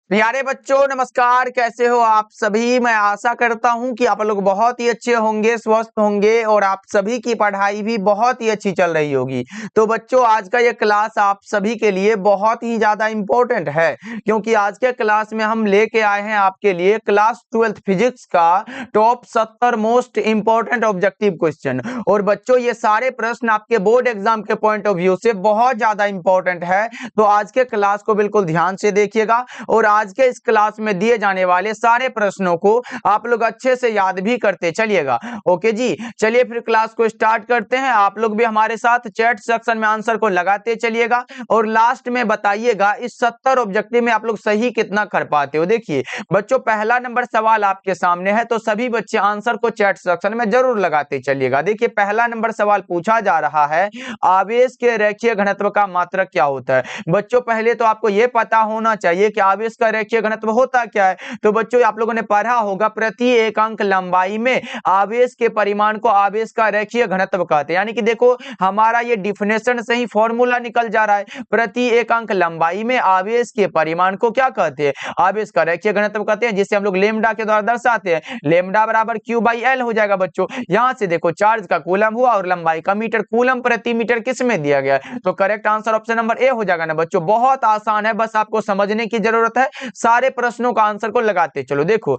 प्यारे बच्चों नमस्कार, कैसे हो आप सभी। मैं आशा करता हूं कि आप लोग बहुत ही अच्छे होंगे, स्वस्थ होंगे और आप सभी की पढ़ाई भी बहुत ही अच्छी चल रही होगी। तो बच्चों आज का ये क्लास आप सभी के लिए बहुत ही ज्यादा इम्पोर्टेंट है, क्योंकि आज के क्लास में हम लेके आए हैं आपके लिए क्लास 12th फिजिक्स का top 70 most important objective question. और बच्चों ये सारे प्रश्न आपके बोर्ड एग्जाम के पॉइंट ऑफ व्यू से बहुत ज्यादा इंपॉर्टेंट है। तो आज के क्लास को बिल्कुल ध्यान से देखिएगा और आज के इस क्लास में दिए जाने वाले सारे प्रश्नों को आप लोग अच्छे से याद भी करते चलिएगा। ओके जी, चलिए फिर क्लास को स्टार्ट करते हैं। आप लोग भी हमारे साथ चैट सेक्शन में आंसर को लगाते चलिएगा और लास्ट में बताइएगा इस 70 ऑब्जेक्टिव में आप लोग सही कितना कर पाते हो। देखिए बच्चों, पहला नंबर सवाल आपके सामने है, तो सभी बच्चे आंसर को चैट सेक्शन में जरूर लगाते चलिएगा। देखिए पहला नंबर सवाल पूछा जा रहा है, आवेश के रेखीय घनत्व का मात्रक क्या होता है। बच्चों पहले तो आपको यह पता होना चाहिए कि आवेश का रेखीय घनत्व होता क्या है। तो बच्चों आप लोगों ने पढ़ा होगा प्रति एकांक लंबाई में आवेश के परिमाण को आवेश का रेखीय घनत्व कहते हैं। यानी कि देखो हमारा ये डिफिनेशन से ही फॉर्मूला निकल जा रहा है। प्रति एकांक लंबाई में आवेश के परिमाण को क्या कहते हैं, आवेश का रेखीय घनत्व कहते हैं, जिसे हम लोग लेमडा के द्वारा दर्शाते हैं। लेमडा बराबर क्यू बाई एल हो जाएगा। बच्चों यहां से देखो चार्ज का कूलम हुआ और लंबाई का मीटर, कूलम प्रति मीटर किस में दिया गया है, तो correct answer option number A हो जाएगा ना। बच्चों बहुत आसान है, बस आपको समझने की जरूरत है। सारे प्रश्नों का आंसर को लगाते चलो। देखो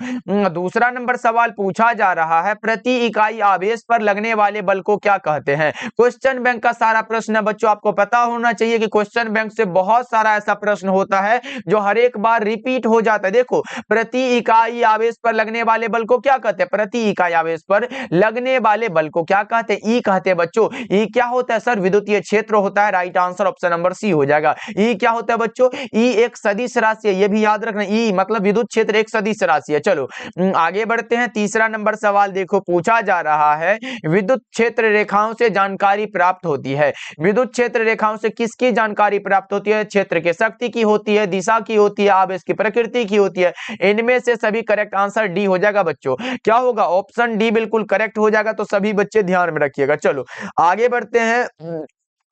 दूसरा नंबर सवाल पूछा जा रहा है, प्रति इकाई आवेश पर लगने वाले बल को क्या कहते हैं। क्वेश्चन बैंक का सारा प्रश्न है बच्चों, आपको पता होना चाहिए कि क्वेश्चन बैंक से बहुत सारा ऐसा प्रश्न होता है जो हर एक बार रिपीट हो जाता है। देखो प्रति इकाई आवेश पर लगने वाले बल को क्या कहते हैं, प्रति इकाई आवेश पर लगने वाले बल को क्या कहते हैं, ई कहते हैं। बच्चों ई क्या होता है सर, विद्युतीय क्षेत्र होता है। Right answer option number C हो जाएगा। ई क्या होता है बच्चों, ई एक सदिश राशि है, ये भी याद रखना। ई मतलब विद्युत क्षेत्र एक सदिश राशि है। चलो आगे बढ़ते हैं। तीसरा नंबर सवाल देखो पूछा जा रहा है, विद्युत क्षेत्र रेखाओं से जानकारी प्राप्त होती है। विद्युत क्षेत्र रेखाओं से किसकी जानकारी प्राप्त होती है, क्षेत्र के शक्ति की होती है, दिशा की होती है, आवेश की प्रकृति की होती है। इनमें से सभी करेक्ट आंसर डी हो जाएगा। बच्चों क्या होगा, ऑप्शन डी बिल्कुल करेक्ट हो जाएगा। तो सभी बच्चे ध्यान में रखिएगा। चलो आगे बढ़ते हैं।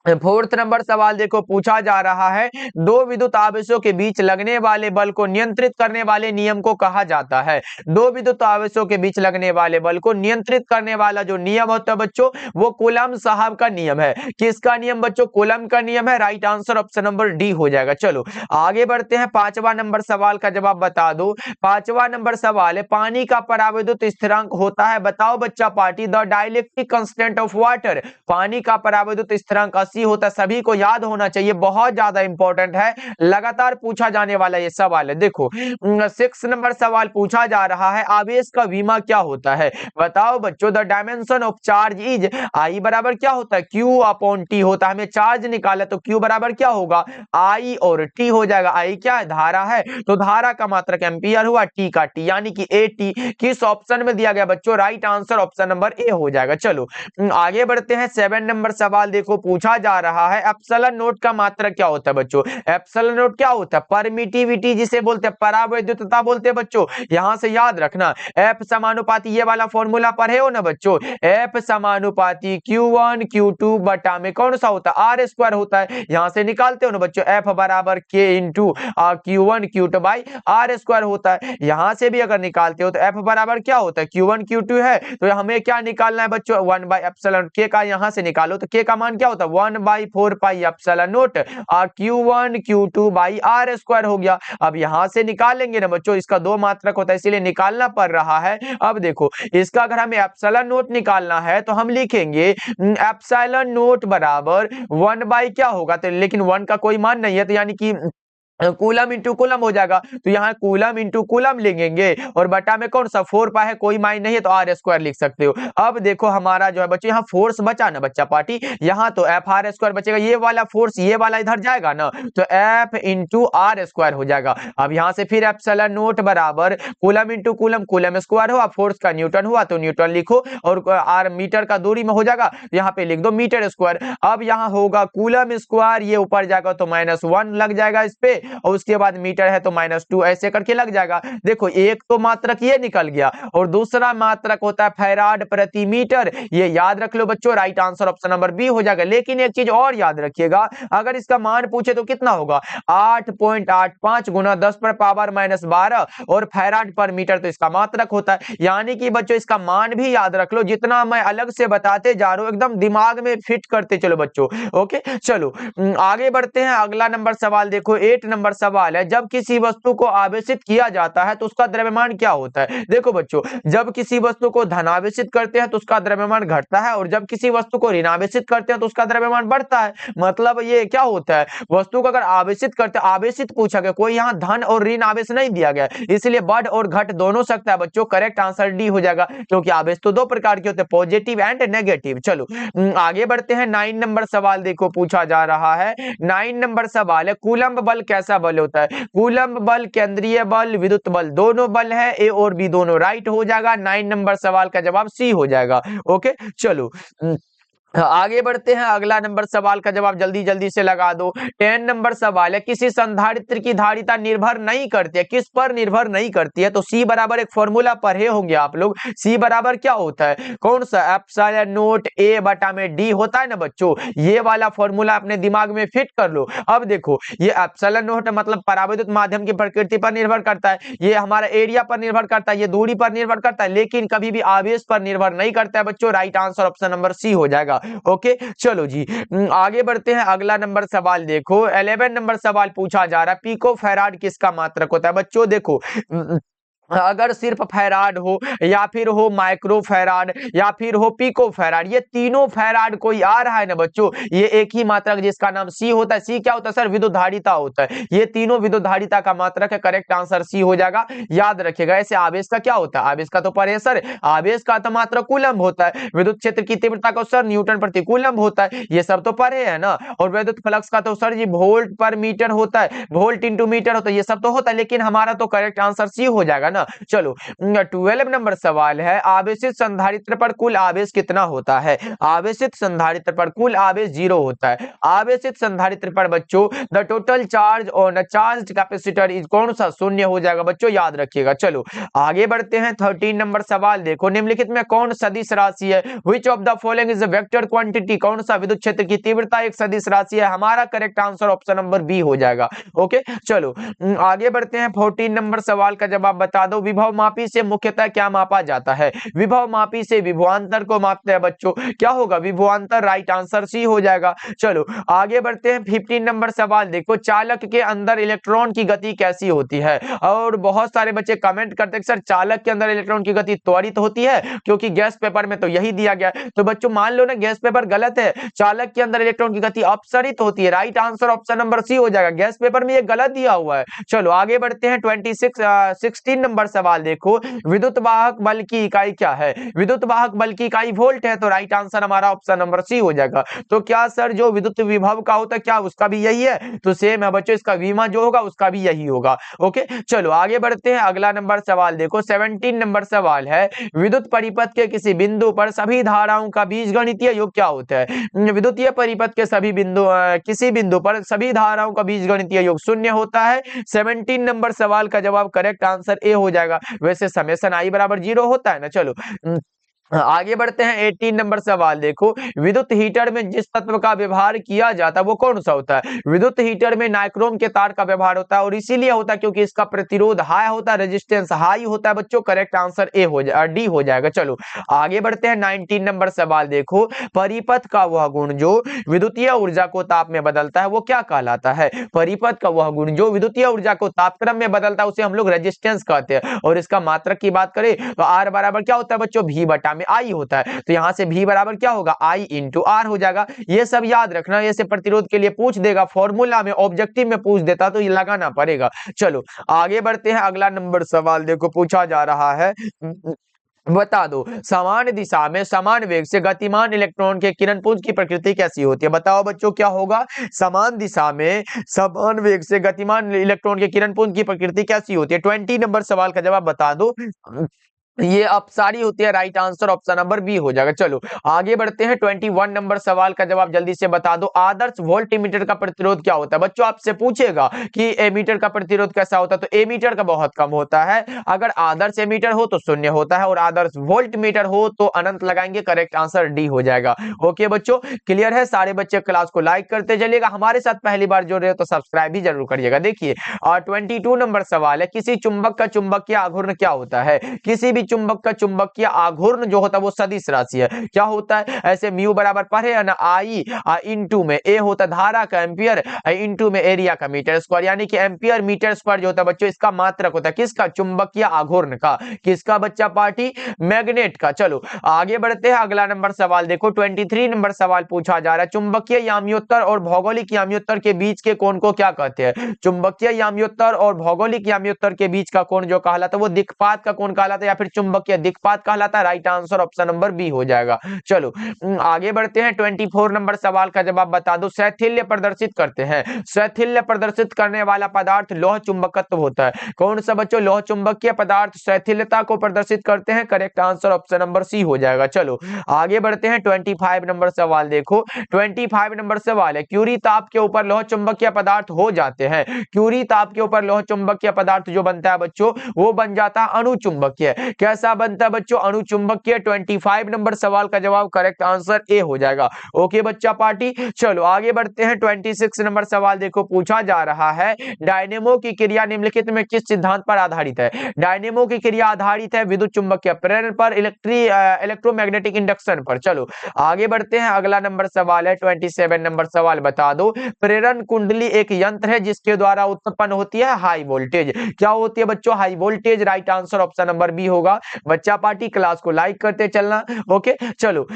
फोर्थ नंबर सवाल देखो पूछा जा रहा है, दो विद्युत आवेशों के बीच लगने वाले बल को नियंत्रित करने वाले नियम को कहा जाता है। दो विद्युत आवेशों के बीच लगने वाले बल को नियंत्रित करने वाला जो नियम होता है बच्चों, वो कूलम साहब का नियम है। किसका नियम बच्चों, कूलम का नियम है। Right answer option number D हो जाएगा। चलो आगे बढ़ते हैं। पांचवा नंबर सवाल का जवाब बता दो। पांचवा नंबर सवाल है, पानी का परावैद्युत स्थिरांक होता है, बताओ बच्चा party, the dielectric constant of water. पानी का परावैद्युत स्थिरांक होता है, सभी को याद होना चाहिए, बहुत ज्यादा इंपॉर्टेंट है, लगातार पूछा जाने वाला ये सवाल है। देखो 6 नंबर सवाल पूछा जा रहा है, आवेश का विमा क्या होता है, बताओ बच्चों। The dimension of charge is, I बराबर क्या होता है, क्यू अपॉन टी होता है। हमें चार्ज निकाला तो क्यू बराबर क्या होगा, आई और टी हो जाएगा। आई क्या है, धारा है, तो धारा का मात्रक एम्पियर हुआ, टी का टी, यानी कि ए टी किस ऑप्शन में दिया गया बच्चों, right answer option number A हो जाएगा। चलो आगे बढ़ते हैं। 7 नंबर सवाल देखो पूछा जा रहा है, एप्सिलॉन नोट का मात्रक क्या होता है बच्चों। एप्सिलॉन नोट क्या होता है, परमिटिविटी जिसे बोलते हैं, परावैद्युतता बोलते हैं बच्चों। यहां से याद रखना, एफ समानुपाती, ये वाला फॉर्मूला पढ़े हो ना बच्चों, एफ समानुपाती Q1 Q2 बटा में कौन सा होता है, आर स्क्वायर होता है। यहां से निकालते हो ना बच्चों, एफ बराबर के into Q1 Q2 by r square होता है। यहां से भी अगर निकालते हो तो एफ बराबर क्या होता है, Q1 Q2 है, तो हमें क्या निकालना है बच्चों, 1 बाई एप्सिलॉन के का यहां से निकालो तो के का मान क्या होता है, 1/4 pi epsilon naught Q1 Q2 by r square हो गया। अब यहां से निकालेंगे ना बच्चों, इसका दो मात्रक होता है इसीलिए निकालना पड़ रहा है। अब देखो इसका अगर हमें एप्सिलॉन नोट निकालना है तो हम लिखेंगे एप्सिलॉन नोट बराबर 1 बाई क्या होगा, तो लेकिन 1 का कोई मान नहीं है, तो यानी कि कूलम इंटू कूलम हो जाएगा। तो यहाँ कूलम इंटू कूलम लिखेंगे और बटा में कौन सा 4 पाई है, कोई मान नहीं है, तो आर स्क्वायर लिख सकते हो। अब देखो हमारा जो है बच्चों यहाँ फोर्स बचा ना बच्चा पार्टी, यहाँ तो एफ आर स्क्वायर बचेगा, ये वाला फोर्स ये वाला इधर जाएगा ना, तो एफ इंटू आर स्क्वायर हो जाएगा। अब यहाँ से फिर एप्सिलॉन नोट बराबर coulomb into coulomb, coulomb square हुआ, फोर्स का न्यूटन हुआ तो न्यूटन लिखो, और आर मीटर का दूरी में हो जाएगा, यहाँ पे लिख दो मीटर स्क्वायर। अब यहाँ होगा कूलम स्क्वायर, ये ऊपर जाएगा तो -1 लग जाएगा इस पे, और उसके बाद मीटर है तो -2 ऐसे करके लग जाएगा। देखो एक तो मात्रक ये निकल गया और दूसरा मात्रक होता है फैराड प्रति मीटर। ये याद रख लो बच्चों, right answer option number B हो जाएगा। लेकिन एक चीज और याद रखिएगा, अगर इसका मान पूछे तो कितना होगा, 8.85 गुना 10 पर पावर -12 और फैराड पर मीटर तो इसका मात्रक होता है। यानी कि बच्चों इसका मान भी याद रख लो, जितना मैं अलग से बताते जा रहा हूं एकदम दिमाग में फिट करते चलो बच्चों। ओके चलो आगे बढ़ते हैं। अगला नंबर सवाल देखो, 8 नंबर सवाल है, जब किसी वस्तु को आवेशित किया जाता है तो उसका द्रव्यमान क्या होता है। देखो बच्चों, जब किसी वस्तु को धनावेशित करते हैं तो उसका द्रव्यमान घटता है और जब किसी वस्तु को ऋणावेशित करते हैं तो उसका द्रव्यमान बढ़ता है। मतलब ये क्या होता है, वस्तु को अगर आवेशित करते, आवेशित पूछा गया, कोई यहाँ धन और ऋण आवेश नहीं दिया गया, इसलिए बढ़ और घट दोनों सकता है बच्चों। करेक्ट आंसर डी हो जाएगा, क्योंकि आवेश तो दो प्रकार के होते हैं, पॉजिटिव एंड नेगेटिव। चलो आगे बढ़ते हैं। 9 नंबर सवाल देखो पूछा जा रहा है। 9 नंबर सवाल है, कूलम्ब बल कैसा बल होता है। कूलम्ब बल केंद्रीय बल, विद्युत बल दोनों बल है, ए और बी दोनों राइट हो जाएगा। 9 नंबर सवाल का जवाब सी हो जाएगा। ओके चलो आगे बढ़ते हैं। अगला नंबर सवाल का जवाब जल्दी जल्दी से लगा दो। 10 नंबर सवाल है, किसी संधारित्र की धारिता निर्भर नहीं करती है, किस पर निर्भर नहीं करती है। तो सी बराबर एक फॉर्मूला पढ़े होंगे आप लोग। सी बराबर क्या होता है, कौन सा, एप्सिलॉन नॉट ए बटा में डी होता है ना बच्चों। ये वाला फॉर्मूला अपने दिमाग में फिट कर लो। अब देखो ये एप्सिलॉन नॉट मतलब परावैद्युत माध्यम की प्रकृति पर निर्भर करता है, ये हमारा एरिया पर निर्भर करता है, ये दूरी पर निर्भर करता है, लेकिन कभी भी आवेश पर निर्भर नहीं करता है बच्चों। Right answer option number C हो जाएगा। ओके चलो जी आगे बढ़ते हैं। अगला नंबर सवाल देखो, 11 नंबर सवाल पूछा जा रहा है, पिको फैराड किसका मात्रक होता है। बच्चों देखो अगर सिर्फ फैराड हो या फिर हो माइक्रो फैराड या फिर हो पिको फैराड, ये तीनों फैराड कोई आ रहा है ना बच्चों, ये एक ही मात्रक जिसका नाम सी होता है। सी क्या होता है सर, विद्युत धारिता होता है। ये तीनों विद्युत धारिता का मात्रक है। करेक्ट आंसर सी हो जाएगा, याद रखिएगा। ऐसे आवेश का क्या होता है, आवेश का तो पढ़े सर, आवेश का तो मात्रक कूलम्ब होता है। विद्युत क्षेत्र की तीव्रता का सर न्यूटन प्रति कूलम्ब होता है, ये सब तो पढ़े है ना। और विद्युत फ्लक्स का तो सर जी वोल्ट पर मीटर होता है, वोल्ट इंटू मीटर होता है, ये सब तो होता है। लेकिन हमारा तो करेक्ट आंसर सी हो जाएगा ना। चलो 12 नंबर सवाल है, आवेशित संधारित्र पर कुल आवेश कितना होता है। आवेशित संधारित्र पर कुल आवेश 0 होता है। आवेशित संधारित्र पर बच्चों the total charge on a charged capacitor is कौन सा, शून्य हो जाएगा बच्चों, याद रखिएगा। चलो आगे बढ़ते हैं। 13 नंबर सवाल देखो, निम्नलिखित में कौन सदिश राशि है। Which of the following is a vector quantity, कौन सा विद्युत क्षेत्र की तीव्रता एक सदिश राशि है। हमारा correct answer option number B हो जाएगा। ओके चलो आगे बढ़ते हैं। 14 नंबर सवाल का जवाब बता दो, विभव मापी से मुख्यतः क्या मापा जाता है। विभव मापी से विभवांतर को मापते हैं बच्चों, क्या होगा, विभवांतर। राइट आंसर सी हो जाएगा। चलो आगे बढ़ते हैं। 15 नंबर सवाल देखो, चालक के अंदर इलेक्ट्रॉन की गति कैसी होती है। और बहुत सारे बच्चे कमेंट करते हैं सर चालक के अंदर इलेक्ट्रॉन की गति त्वरित होती है, क्योंकि गैस पेपर में तो यही दिया गया है। तो बच्चों मान लो ना गैस पेपर गलत है, चालक के अंदर इलेक्ट्रॉन की गति अपसरित होती है। Right answer option number C हो जाएगा, गैस पेपर में ये गलत दिया हुआ है। चलो आगे बढ़ते हैं। 16 नंबर सवाल देखो, विद्युत वाहक बल की इकाई क्या है। विद्युत वाहक बल की इकाई वोल्ट है, तो राइट आंसर हमारा ऑप्शन नंबर सी हो जाएगा। तो क्या सर जो विद्युत विभव का होता है क्या उसका भी यही है, तो सेम है बच्चों, इसका विमा जो होगा उसका भी यही होगा। ओके चलो आगे बढ़ते हैं। अगला नंबर सवाल देखो, 17 नंबर सवाल है, विद्युत परिपथ के किसी बिंदु पर सभी धाराओं का बीजगणितीय योग क्या होता है। विद्युतीय परिपथ के सभी बिंदु किसी बिंदु पर सभी धाराओं का बीजगणितीय योग शून्य होता है। 17 नंबर सवाल का जवाब करेक्ट आंसर ए हो जाएगा। वैसे समेशन आई बराबर 0 होता है ना। चलो आगे बढ़ते हैं। 18 नंबर सवाल देखो, विद्युत हीटर में जिस तत्व का व्यवहार किया जाता है वो कौन सा होता है। विद्युत हीटर में नाइक्रोम के तार का व्यवहार होता है, और इसीलिए होता है क्योंकि इसका प्रतिरोध हाई होता है, रेजिस्टेंस हाई होता है बच्चों। करेक्ट आंसर ए हो जाएगा, डी हो जाएगा। चलो आगे बढ़ते हैं। 19 नंबर सवाल देखो, परिपथ का वह गुण जो विद्युतीय ऊर्जा को ताप में बदलता है वो क्या कहलाता है। परिपथ का वह गुण जो विद्युतीय ऊर्जा को तापक्रम में बदलता है उसे हम लोग रेजिस्टेंस कहते हैं। और इसका मात्रक की बात करें तो आर बराबर क्या होता है बच्चों, भी बटा में आई होता है। तो यहां से भी बराबर क्या होगा, आई इंटू आर हो जाएगा। ये सब याद रखना, ऐसे प्रतिरोध के लिए पूछ देगा, फॉर्मूला में ऑब्जेक्टिव में पूछ देता तो ये लगाना पड़ेगा। चलो आगे बढ़ते हैं। अगला नंबर सवाल देखो पूछा जा रहा है, बता दो समान दिशा में समान वेग से गतिमान इलेक्ट्रॉन के किरणपुंज की प्रकृति कैसी होती है। बताओ बच्चों क्या होगा, समान दिशा में समान वेग से गतिमान इलेक्ट्रॉन के किरणपुंज की प्रकृति कैसी होती है। 20 नंबर सवाल का जवाब बता दो। ये अपसारी होती है, right answer option number B हो जाएगा। चलो आगे बढ़ते हैं। 21 नंबर सवाल का जवाब जल्दी से बता दो। आदर्श वोल्टमीटर का प्रतिरोध क्या होता है? बच्चों आपसे पूछेगा कि एमीटर का प्रतिरोध कैसा होता है, तो एमीटर का बहुत कम होता है। अगर आदर्श एमीटर हो तो 0 होता है, और आदर्श वोल्टमीटर हो तो अनंत लगाएंगे। करेक्ट आंसर डी हो जाएगा। ओके बच्चों, क्लियर है? सारे बच्चे क्लास को लाइक करते चलिएगा, हमारे साथ पहली बार जुड़ रहे हो तो सब्सक्राइब भी जरूर करिएगा। देखिए 22 नंबर सवाल है, किसी चुंबक का चुंबकीय आघूर्ण क्या होता है? किसी भी चुंबक का चुंबकीय आघूर्ण जो होता है वो सदिश राशि है। क्या होता है? ऐसे म्यू बराबर पढ़े है ना, आई इनटू में ए होता है धारा का एम्पियर, इनटू में एरिया का मीटर स्क्वायर, यानी कि एम्पियर मीटर स्क्वायर जो होता है बच्चों इसका मात्रक होता है। किसका? चुंबकीय आघूर्ण का। किसका बच्चा पार्टी? मैग्नेट का। चलो आगे बढ़ते हैं, अगला नंबर सवाल देखो। 23 नंबर सवाल पूछा जा रहा है, चुंबकीय याम्योत्तर और भौगोलिक याम्योत्तर के बीच के कोण को क्या कहते हैं? चुंबकीय याम्योत्तर और भौगोलिक याम्योत्तर के बीच का कोण जो कहलाता है वो दिक्पात का कोण कहलाता है, या फिर चुंबकीय दिक्पात कहलाता है। Right answer option number B हो जाएगा। चलो आगे बढ़ते हैं। 24 नंबर सवाल का जवाब बता दो। शैथिल्य प्रदर्शित करते हैं, शैथिल्य प्रदर्शित करने वाला पदार्थ लौह चुंबकत्व होता है। कौन सा बच्चों लौह चुंबकीय पदार्थ शैथिल्यता को प्रदर्शित करते हैं? Correct answer option number C हो जाएगा। चलो आगे बढ़ते हैं। 25 नंबर सवाल देखो। 25 नंबर सवाल है, क्यूरी ताप के ऊपर लौह चुंबकीय पदार्थ हो जाते हैं। क्यूरी ताप के ऊपर लौह चुंबकीय पदार्थ जो बनता है बच्चों वो बन जाता है अणुचुंबकीय। कैसा बनता है बच्चों? अणुचुंबकीय। 25 नंबर सवाल का जवाब करेक्ट आंसर ए हो जाएगा। ओके बच्चा पार्टी। चलो आगे बढ़ते हैं। 26 नंबर सवाल देखो, पूछा जा रहा है डायनेमो की क्रिया निम्नलिखित में किस सिद्धांत पर आधारित है? डायनेमो की क्रिया आधारित है विद्युत चुंबकीय प्रेरण पर, इलेक्ट्रोमैग्नेटिक इंडक्शन पर। चलो आगे बढ़ते हैं, अगला नंबर सवाल है 27 नंबर सवाल बता दो। प्रेरण कुंडली एक यंत्र है जिसके द्वारा उत्पन्न होती है हाई वोल्टेज। क्या होती है बच्चों? High voltage. Right answer option number B होगा। बच्चा पार्टी क्लास को लाइक करते चलना। ओके चलो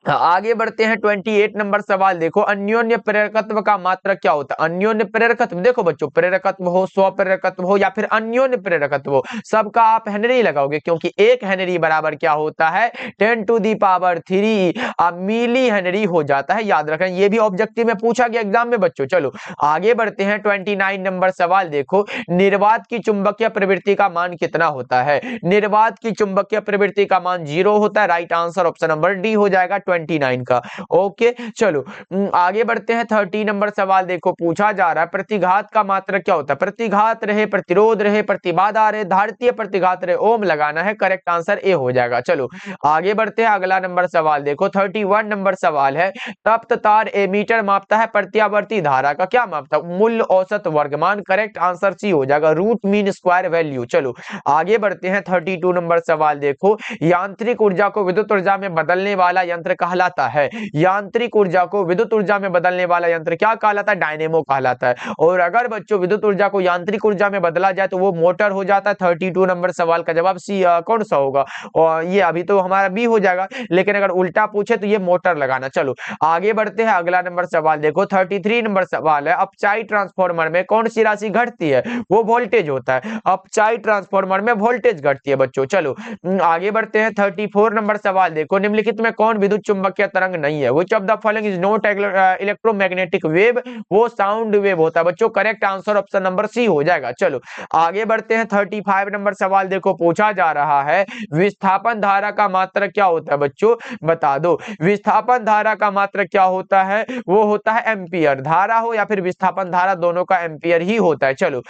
आगे बढ़ते हैं। 28 नंबर सवाल देखो, अन्योन्य प्रेरकत्व का मात्रक क्या होता है? अन्योन्य प्रेरकत्व देखो बच्चों, प्रेरकत्व हो, स्व प्रेरकत्व हो या फिर अन्योन्य प्रेरकत्व हो, सबका आप हेनरी लगाओगे, क्योंकि एक हेनरी बराबर क्या होता है? 10 to the power 3 milli henry हो जाता है। याद रखें, ये भी ऑब्जेक्टिव में पूछा गया एग्जाम में बच्चों। चलो आगे बढ़ते हैं। 29 नंबर सवाल देखो, निर्वात की चुंबकीय प्रवृत्ति का मान कितना होता है? निर्वात की चुंबकीय प्रवृत्ति का मान 0 होता है। Right answer option number D हो जाएगा 29 का। ओके चलो आगे बढ़ते हैं। 30 नंबर सवाल देखो, पूछा जा रहा है प्रतिघात का मात्रक क्या होता है? प्रतिघात रहे, प्रतिरोध रहे, प्रतिबाधा रहे, धारितीय प्रतिघात रहे, ओम लगाना है। करेक्ट आंसर ए हो जाएगा। चलो आगे बढ़ते हैं, अगला नंबर सवाल देखो। 31 नंबर सवाल है, तप्त तार एमीटर मापता है प्रत्यावर्ती धारा का क्या मापता है? मूल्य औसत वर्गमान। करेक्ट आंसर सी हो जाएगा, रूट मीन स्क्वायर वैल्यू। चलो आगे बढ़ते हैं। 32 नंबर सवाल देखो, यांत्रिक ऊर्जा को विद्युत ऊर्जा में बदलने वाला यंत्र कहलाता है। यांत्रिक ऊर्जा को विद्युत ऊर्जा में बदलने वाला यंत्र क्या कहलाता है? डायनेमो कहलाता है। और अगर बच्चों विद्युत ऊर्जा को यांत्रिक ऊर्जा में बदला जाए तो वो मोटर हो जाता है। 32 नंबर सवाल का जवाब सी कौन सा होगा? और ये अभी तो हमारा बी हो जाएगा, लेकिन अगर उल्टा पूछे तो ये मोटर लगाना। चलो आगे बढ़ते हैं, अगला नंबर सवाल देखो। 33 नंबर सवाल है, अपचाई ट्रांसफार्मर में कौन सी राशि घटती है? वो वोल्टेज होता है। अपचाई ट्रांसफार्मर में वोल्टेज घटती है बच्चों। चलो आगे बढ़ते हैं। 34 नंबर सवाल देखो, निम्नलिखित में कौन विद्युत चुंबकीय तरंग नहीं है? Which of the following is not electromagnetic wave? वो साउंड वेव होता है बच्चों। Correct answer option number C हो जाएगा। चलो आगे बढ़ते हैं। 35 नंबर सवाल देखो, पूछा जा रहा है विस्थापन धारा का मात्रक क्या होता है बच्चों? बता दो। विस्थापन धारा का मात्रक क्या होता है? वो होता है एम्पियर। धारा हो या फिर विस्थापन धारा, दोनों का एम्पियर ही होता है। चलो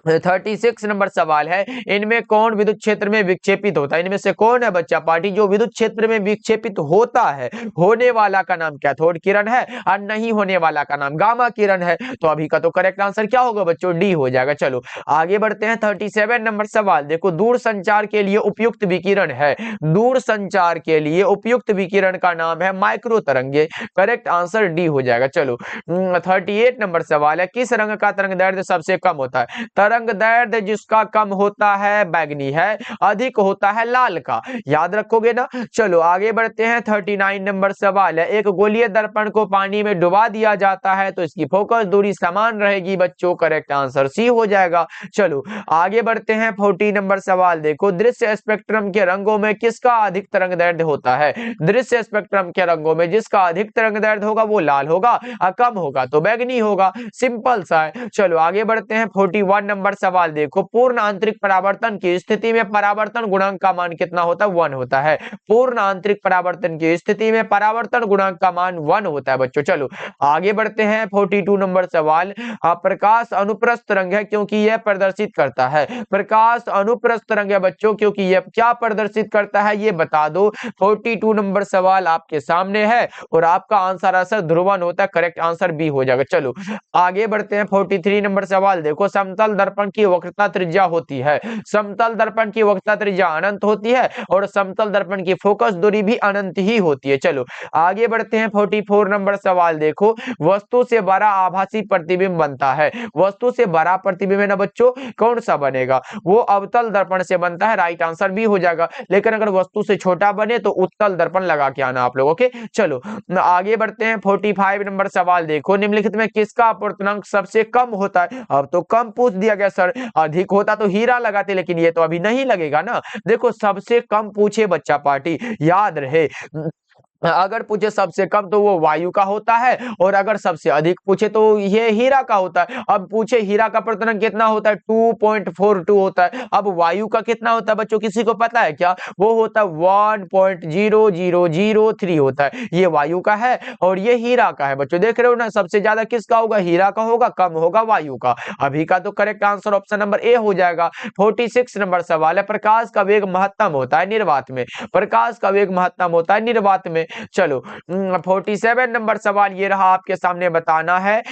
36 नंबर सवाल है, इनमें कौन विद्युत क्षेत्र में विक्षेपित होता है? इनमें से कौन है बच्चा पार्टी जो विद्युत क्षेत्र में विक्षेपित होता है? होने वाला का नाम कैथोड किरण है और नहीं होने वाला का नाम गामा किरण है। तो अभी का तो करेक्ट आंसर क्या होगा बच्चों? डी हो जाएगा। चलो आगे बढ़ते हैं। 37 नंबर सवाल देखो, दूर संचार के लिए उपयुक्त विकिरण है। दूर संचार के लिए उपयुक्त विकिरण का नाम है माइक्रो तरंगे। करेक्ट आंसर डी हो जाएगा। चलो 38 नंबर सवाल है, किस रंग का तरंग दैर्ध्य सबसे कम होता है? तरंग दैर्ध्य जिसका कम होता है बैगनी है, अधिक होता है लाल का। याद रखोगे ना। चलो आगे बढ़ते हैं। 39 नंबर सवाल है, एक गोलीय दर्पण को पानी में डुबा दिया जाता है तो इसकी फोकस दूरी समान रहेगी बच्चों। करेक्ट आंसर सी हो जाएगा। चलो आगे बढ़ते हैं। 40 नंबर सवाल देखो, दृश्य स्पेक्ट्रम के रंगों में किसका अधिक तरंग दैर्ध्य होता है? दृश्य स्पेक्ट्रम के रंगों में जिसका अधिक तरंग दैर्ध्य होगा वो लाल होगा, और कम होगा तो बैगनी होगा। सिंपल सा है। चलो आगे बढ़ते हैं। 41 नंबर सवाल देखो, पूर्ण आंतरिक परावर्तन की स्थिति में परावर्तन गुणांक का मान कितना होता है? 1 होता है। पूर्ण आंतरिक परावर्तन की स्थिति में परावर्तन गुणांक का मान 1 होता है बच्चों। चलो आगे बढ़ते हैं। 42 नंबर सवाल, प्रकाश अनुप्रस्थ रंग है क्योंकि यह प्रदर्शित करता है। प्रकाश अनुप्रस्थ रंग है बच्चों क्योंकि यह क्या प्रदर्शित करता है ये बता दो। 42 नंबर सवाल आपके सामने है और आपका आंसर आंसर ध्रुवन होता है। करेक्ट आंसर बी हो जाएगा। चलो आगे बढ़ते हैं। 43 नंबर सवाल देखो, समतल दर्पण की वक्रता त्रिज्या होती है। समतल दर्पण की वक्रता त्रिज्या अनंत होती है और समतल दर्पण की फोकस दूरी भी अनंत ही होती है। चलो आगे बढ़ते हैं। 44 नंबर सवाल देखो, वस्तु से बड़ा आभासी प्रतिबिंब बनता है। वस्तु से बड़ा प्रतिबिंब है ना बच्चों, कौन सा बनेगा? वो अवतल दर्पण से बनता है। राइट आंसर भी हो जाएगा। लेकिन अगर वस्तु से छोटा बने तो उत्तल दर्पण लगा के आना आप लोग। ओके चलो आगे बढ़ते हैं। 45 नंबर सवाल देखो, निम्नलिखित में किसका अपवर्तनांक सबसे कम होता है? अब तो कम पूछ दिया गया सर, अधिक होता तो हीरा लगाते, लेकिन ये तो अभी नहीं लगेगा ना। देखो सबसे कम पूछे बच्चा पार्टी, याद रहे अगर पूछे सबसे कम तो वो वायु का होता है और अगर सबसे अधिक पूछे तो ये हीरा का होता है। अब पूछे हीरा का अपवर्तनांक कितना होता है? 2.42 होता है। अब वायु का कितना होता है बच्चों, किसी को पता है क्या? वो होता है 1.0003 होता है। ये वायु का है और ये हीरा का है बच्चों। देख रहे हो ना, सबसे ज्यादा किसका होगा? हीरा का होगा, कम होगा वायु का। अभी का तो correct answer option number A हो जाएगा। 46 नंबर सवाल है, प्रकाश का वेग महत्तम होता है निर्वात में। प्रकाश का वेग महत्तम होता है निर्वात में। चलो 47 नंबर सवाल ये रहा, आपके सामने बताना है।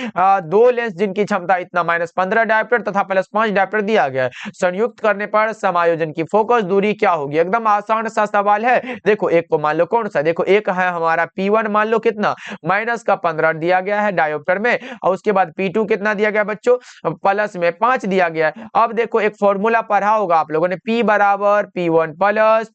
दो लेंस जिनकी क्षमता इतना -15 डायोप्टर तथा +5 डायोप्टर दिया गया है, संयुक्त करने पर समायोजन की फोकस दूरी क्या होगी? एकदम आसान सा सवाल है। देखो एक को मान लो, कौन सा? देखो एक है हमारा P1, मान लो कितना -15 दिया गया है डायोप्टर में, और उसके बाद P2 कितना दिया गया बच्चों? +5 दिया गया है। अब देखो एक फॉर्मूला पढ़ा होगा आप लोगों ने, P बराबर P1 +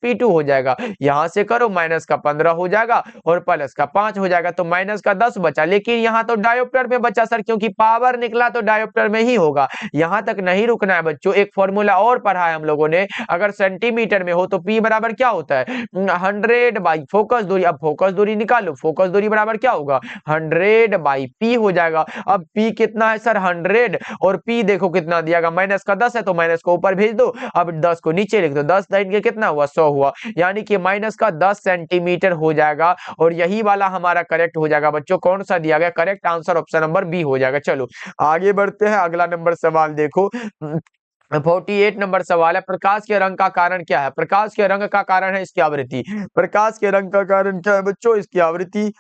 P2 हो जाएगा। यहां से करो, -15 हो जाएगा और +5 हो जाएगा, तो -10 बचा। लेकिन यहाँ तो डायोप्टर में बचा सर, क्योंकि पावर निकला तो डायोप्टर में ही होगा। यहाँ तक नहीं रुकना है बच्चों, एक फॉर्मूला और पढ़ा है हम लोगों ने। अगर सेंटीमीटर में हो तो P बराबर क्या होता है? 100/, फोकस दूरी। अब फोकस दूरी निकालो, फोकस दूरी बराबर क्या होगा? 100/P हो जाएगा। अब P कितना है सर? 100, और P देखो कितना दिया गया, -10 है तो माइनस को ऊपर भेज दो। अब 10 को नीचे लिख दो, 10 के कितना हुआ? 100 हुआ, यानी कि -10 सेंटीमीटर हो जाएगा। और यही वाला हमारा करेक्ट हो जाएगा बच्चों। कौन सा दिया गया? Correct answer option number B हो जाएगा। चलो आगे बढ़ते हैं। अगला नंबर सवाल देखो, 48 नंबर सवाल है, प्रकाश के रंग का कारण क्या है? प्रकाश के रंग का कारण है इसकी आवृत्ति। प्रकाश के रंग का कारण क्या है बच्चों? इसकी आवृत्ति।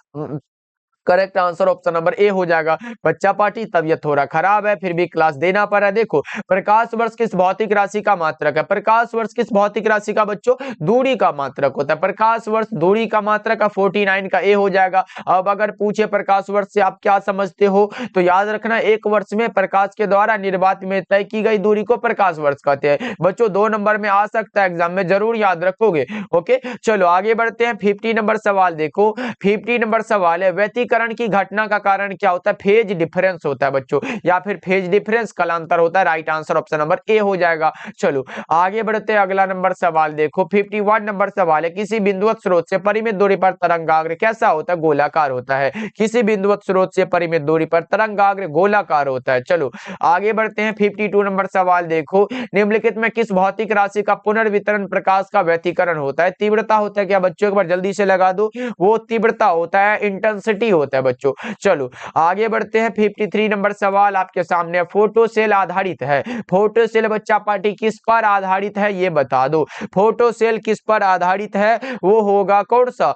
Correct answer option number A हो जाएगा। बच्चा पार्टी तबियत थोड़ा खराब है, फिर भी क्लास देना पड़ा है। देखो प्रकाश वर्ष किस भौतिक राशि का मात्रक है? प्रकाश वर्ष किस भौतिक राशि का बच्चों? दूरी का मात्रक होता है। प्रकाश वर्ष दूरी का मात्रक 49 का ए हो जाएगा। अब अगर पूछे प्रकाश वर्ष से आप क्या समझते हो, तो याद रखना एक वर्ष में प्रकाश के द्वारा निर्वात में तय की गई दूरी को प्रकाश वर्ष कहते हैं। बच्चों 2 नंबर में आ सकता है एग्जाम में, जरूर याद रखोगे। ओके चलो आगे बढ़ते हैं। 50 नंबर सवाल देखो, 50 नंबर सवाल है, व्यतिकरण की घटना का कारण क्या होता है? फेज डिफरेंस होता है बच्चों, या फिर फेज डिफरेंस कालांतर होता है। Right answer option number A हो जाएगा। चलो आगे बढ़ते हैं। अगला नंबर सवाल देखो, 51 नंबर सवाल है, किसी बिंदुवत स्रोत से परिमित दूरी पर तरंगाग्र कैसा होता है? गोलाकार होता है। किसी बिंदुवत स्रोत से परिमित दूरी पर तरंगाग्र गोलाकार होता है। चलो आगे बढ़ते हैं। 52 नंबर सवाल देखो, निम्नलिखित में किस भौतिक राशि का पुनर्वितरण प्रकाश का व्यतिकरण होता है? तीव्रता होता है क्या बच्चों? एक बार जल्दी से लगा दो, वो तीव्रता होता है, इंटेंसिटी होता है बच्चों। चलो आगे बढ़ते हैं। 53 नंबर सवाल आपके सामने, फोटो सेल आधारित है। फोटो सेल बच्चा पार्टी किस पर आधारित है ये बता दो। फोटो सेल किस पर आधारित है? वो होगा कौन सा?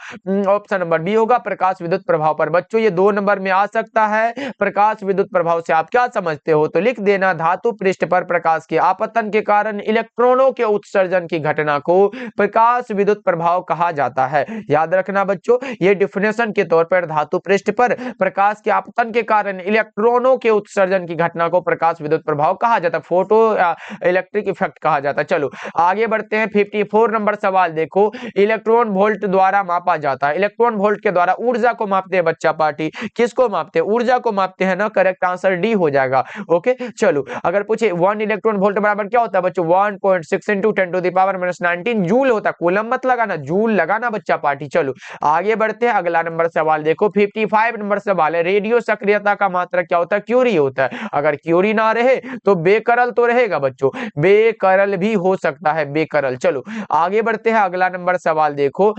ऑप्शन नंबर बी होगा, प्रकाश विद्युत प्रभाव पर। बच्चों ये 2 नंबर में आ सकता है। प्रकाश विद्युत प्रभाव से आप क्या समझते हो तो लिख देना, धातु पृष्ठ पर प्रकाश के आपतन के कारण इलेक्ट्रॉनों के उत्सर्जन की घटना को प्रकाश विद्युत प्रभाव कहा जाता है। याद रखना बच्चों, ये डिफिनेशन के तौर पर धातु पृष्ठ पर प्रकाश के आपतन के कारण इलेक्ट्रॉनों के उत्सर्जन की घटना को प्रकाश विद्युत प्रभाव कहा जाता है, फोटो इलेक्ट्रिक इफेक्ट कहा जाता है। चलो आगे बढ़ते हैं। 54 नंबर सवाल देखो, इलेक्ट्रॉन वोल्ट द्वारा मापा जाता है। इलेक्ट्रॉन वोल्ट के द्वारा ऊर्जा को मापते हैं बच्चा पार्टी, किसको मापते हैं? ऊर्जा को मापते हैं ना। करेक्ट आंसर डी हो जाएगा। ओके चलो अगर पूछे 1 इलेक्ट्रॉन वोल्ट बराबर क्या होता है बच्चों? 1.6 × 10⁻⁻19 जूल होता है। कूलम मत लगाना, जूल लगाना बच्चा पार्टी। चलो आगे बढ़ते हैं। अगला नंबर सवाल देखो, 51 65 नंबर सवाल है, रेडियो सक्रियता का मात्रक क्या होता है? क्यूरी होता है। अगर क्यूरी ना रहे तो बेकरल तो रहेगा बच्चों, बेकरल भी हो सकता है, बेकरल। चलो आगे बढ़ते हैं, अगला नंबर सवाल देखो।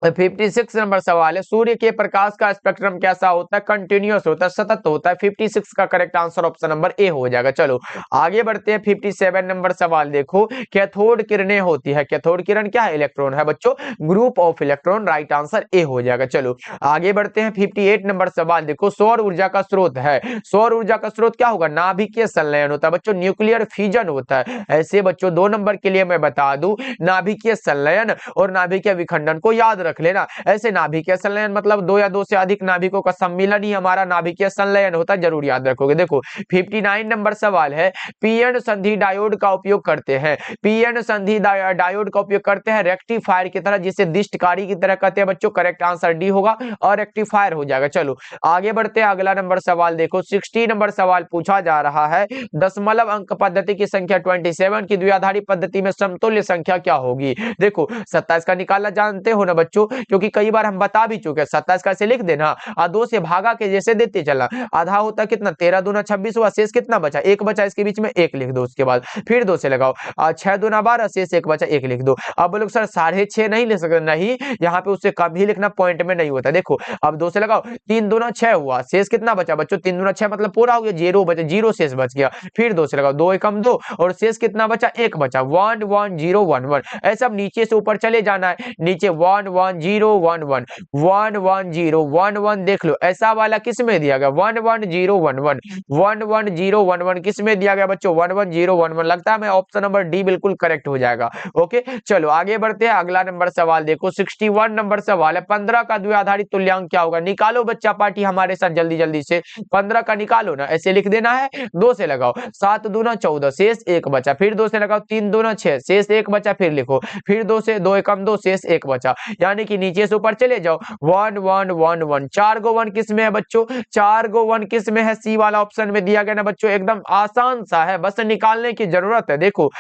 56 नंबर सवाल है, सूर्य के प्रकाश का स्पेक्ट्रम कैसा होता है? कंटिन्यूअस होता है, सतत होता है। 56 का correct answer option number A हो जाएगा। चलो आगे बढ़ते हैं, 57 नंबर सवाल देखो, कैथोड किरणें होती है। कैथोड किरण क्या है? इलेक्ट्रॉन है बच्चों, group of electron. Right answer A हो जाएगा। चलो आगे बढ़ते हैं, 58 नंबर सवाल देखो, सौर ऊर्जा का स्रोत है। सौर ऊर्जा का स्रोत क्या होगा? नाभिकीय संलयन होता है बच्चों, न्यूक्लियर फ्यूजन होता है। ऐसे बच्चों 2 नंबर के लिए मैं बता दूं, नाभिकीय संलयन और नाभिकीय विखंडन को याद रख लेना। ऐसे नाभिकीय संलयन मतलब 2 या 2 से अधिक नाभिकों का सम्मिलन ही हमारा नाभिकीय संलयन होता है, जरूर याद रखोगे। देखो 59 नंबर सवाल है, पीएन संधि डायोड का उपयोग करते हैं। पीएन संधि डायोड का उपयोग करते हैं रेक्टिफायर की तरह, जिसे दिष्टकारी की तरह कहते हैं बच्चों। करेक्ट आंसर डी होगा और रेक्टिफायर हो जाएगा। चलो आगे बढ़ते हैं, अगला नंबर सवाल देखो, 60 नंबर सवाल पूछा जा रहा है, दशमलव अंक पद्धति की संख्या 27 की द्विआधारी पद्धति में समतुल्य संख्या क्या होगी? देखो 27 का निकालना जानते हो ना बच्चों, क्योंकि कई बार हम बता भी चुके हैं। 27 का ऐसे लिख देना और 2 से भागा के जैसे देते चला, आधा होता कितना? 13 दूना 26 हुआ, शेष कितना बचा? 1 बचा, इसके बीच में 1 लिख दो, उसके बाद फिर 2 से लगाओ, 6 दूना 12, शेष 1 बचा, 1 लिख दो। अब लोग सर 6.5 नहीं लिख सकते, नहीं, यहाँ पे उससे कम ही लिखना, पॉइंट में नहीं होता। देखो अब 2 से लगाओ, 3 दूना 6 हुआ, शेष कितना बचा बच्चों? 3 दूना 6 मतलब पूरा हो गया, 0 बचा, 0 शेष बच गया। फिर 2 से लगाओ, 2 एकम 2 और शेष कितना बचा? 1 बचा। 1 1 0 1 1, ऐसा नीचे से ऊपर चले जाना है। नीचे 1 1 0 1 1 1 1 0 1 1, देख लो ऐसा वाला किस में दिया गया? 1 1 0 1 1 1 1 0 1 1 किस में दिया गया बच्चों? 1 1 0 1 1। लगता है मैं ऑप्शन नंबर डी बिल्कुल करेक्ट हो जाएगा। ओके चलो आगे बढ़ते हैं, अगला नंबर सवाल देखो, 61 नंबर सवाल है, 15 का द्विआधारी तुल्यांक क्या होगा? निकालो बच्चा पार्टी हमारे साथ जल्दी जल्दी से, 15 का निकालो ना, ऐसे लिख देना है। 2 से लगाओ, 7 दूना 14, शेष 1 बचा, फिर 2 से लगाओ, 3 दूना 6, शेष 1 बचा, फिर लिखो, फिर 2 से 2 एकम 2, शेष 1 बचा, यानी कि नीचे से ऊपर चले जाओ। 1 1 1 1, 4 गो 1 किस में है बच्चों? 4 गो 1 किस में है? सी वाला ऑप्शन में दिया गया ना बच्चों, एकदम आसान सा है, बस निकालने की जरूरत है। देखो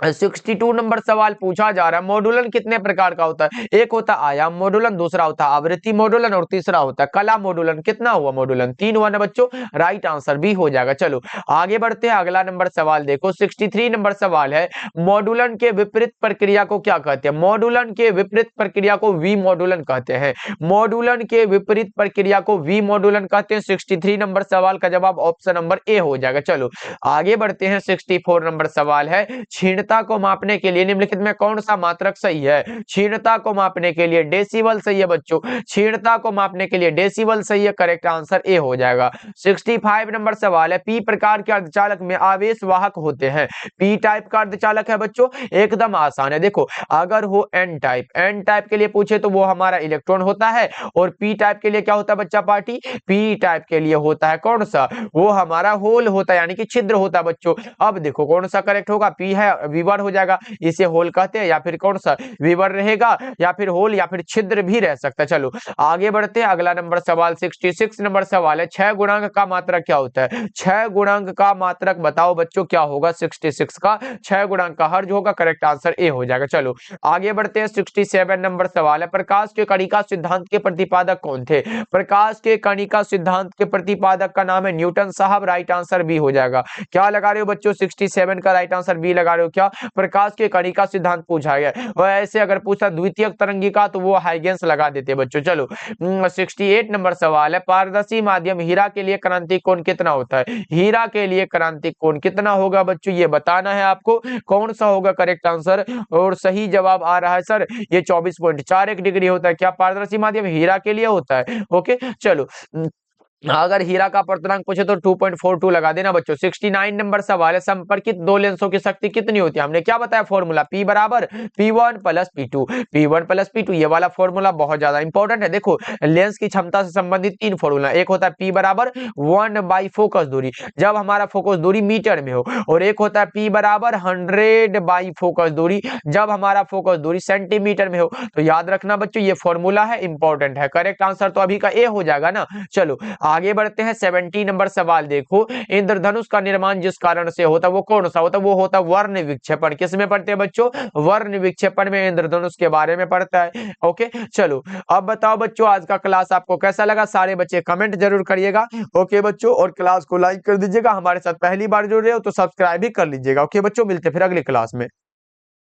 62 नंबर सवाल पूछा जा रहा है, मॉड्यूलन कितने प्रकार का होता है? एक होता है आयाम मॉड्यूलन, दूसरा होता है आवृत्ति मॉड्यूलन और तीसरा होता है कला मॉड्यूलन। कितना हुआ मॉड्यूलन? 3 हुआ ना बच्चों, राइट आंसर भी हो जाएगा। चलो आगे बढ़ते हैं, अगला नंबर सवाल देखो, 63 नंबर सवाल है, मॉड्यूलन के विपरीत प्रक्रिया को क्या कहते हैं? मॉड्यूलन के विपरीत प्रक्रिया को वी मॉड्यूलन कहते हैं। मॉड्यूलन के विपरीत प्रक्रिया को वी मॉड्यूलन कहते हैं। 63 नंबर सवाल का जवाब ऑप्शन नंबर ए हो जाएगा। चलो आगे बढ़ते हैं, 64 नंबर सवाल है, क्षीणता को मापने के लिए निम्नलिखित में कौन सा मात्रक सही है? क्षीणता को मापने के लिए डेसिबल सही है बच्चों, क्षीणता को मापने के लिए डेसिबल सही है। करेक्ट आंसर ए हो जाएगा। 65 नंबर सवाल है, पी प्रकार के अर्धचालक में आवेश वाहक होते हैं। पी टाइप का अर्धचालक है बच्चों, एकदम आसान है। देखो अगर हो एन टाइप के लिए पूछे तो वो हमारा इलेक्ट्रॉन होता है, और पी टाइप के लिए क्या होता है बच्चा पार्टी? पी टाइप के लिए होता है कौन सा? वो हमारा होल होता है, यानी कि छिद्र होता है बच्चों। अब देखो कौन सा करेक्ट होगा? पी है, विवर हो जाएगा, इसे होल कहते हैं, या फिर कौन सा विवर रहेगा, या फिर होल, या फिर छिद्र भी रह सकता है। चलो आगे बढ़ते हैं, अगला नंबर सवाल 66 नंबर सवाल है, 6 गुणांक का मात्रक क्या होता है? 6 गुणांक का मात्रक बताओ बच्चों क्या होगा? 66 का 6 गुणांक का हर्ज होगा। करेक्ट आंसर ए हो जाएगा। चलो आगे बढ़ते हैं, 67 नंबर सवाल है, प्रकाश के कणिका सिद्धांत के प्रतिपादक कौन थे? प्रकाश के कणिका सिद्धांत के प्रतिपादक का नाम है न्यूटन साहब। राइट आंसर बी हो जाएगा। क्या लगा रहे हो बच्चों? 67 का राइट आंसर बी लगा रहे हो क्या? प्रकाश के कणिका सिद्धांत पूछा गया। वैसे अगर पूछा द्वितीयक तरंगिका तो वो हाइगेंस लगा देते बच्चों। चलो 68 नंबर सवाल है, पारदर्शी माध्यम हीरा के लिए क्रांतिक कोण कितना होता है? हीरा के लिए क्रांतिक कोण कितना होगा बच्चों? ये बताना है आपको, कौन सा होगा करेक्ट आंसर। और सही जवाब आ रहा है सर, ये 24.41 डिग्री होता है। क्या पारदर्शी माध्यम हीरा के लिए होता है? ओके चलो अगर हीरा का अपर्तनांक पूछे तो 2.42 लगा देना बच्चों। 69 नंबर सवाल है, संपर्कित दो लेंसों की शक्ति कितनी होती है? हमने क्या बताया फॉर्मूला? P बराबर P1 plus P2, P1 plus P2। ये वाला फॉर्मूला बहुत ज्यादा इंपॉर्टेंट है। देखो लेंस की क्षमता से संबंधित 3 फॉर्मूला, एक होता है P बराबर 1 बाई फोकस दूरी, जब हमारा फोकस दूरी मीटर में हो, और एक होता है P बराबर 100 बाई फोकस दूरी, जब हमारा फोकस दूरी सेंटीमीटर में हो। तो याद रखना बच्चों ये फॉर्मूला है, इंपॉर्टेंट है। करेक्ट आंसर तो अभी का ए हो जाएगा ना। चलो आगे बढ़ते हैं 70 नंबर सवाल देखो, इंद्रधनुष का निर्माण जिस कारण से होता है वो कौन सा होता है? वो होता है वर्ण विक्षेपण। किस में पढ़ते हैं बच्चों? वर्ण विक्षेपण में इंद्रधनुष के बारे में पढ़ता है। ओके, चलो अब बताओ बच्चों आज का क्लास आपको कैसा लगा? सारे बच्चे कमेंट जरूर करिएगा। ओके बच्चों, और क्लास को लाइक कर दीजिएगा। हमारे साथ पहली बार जुड़ रहे हो तो सब्सक्राइब भी कर लीजिएगा। ओके बच्चों, मिलते हैं फिर अगली क्लास में।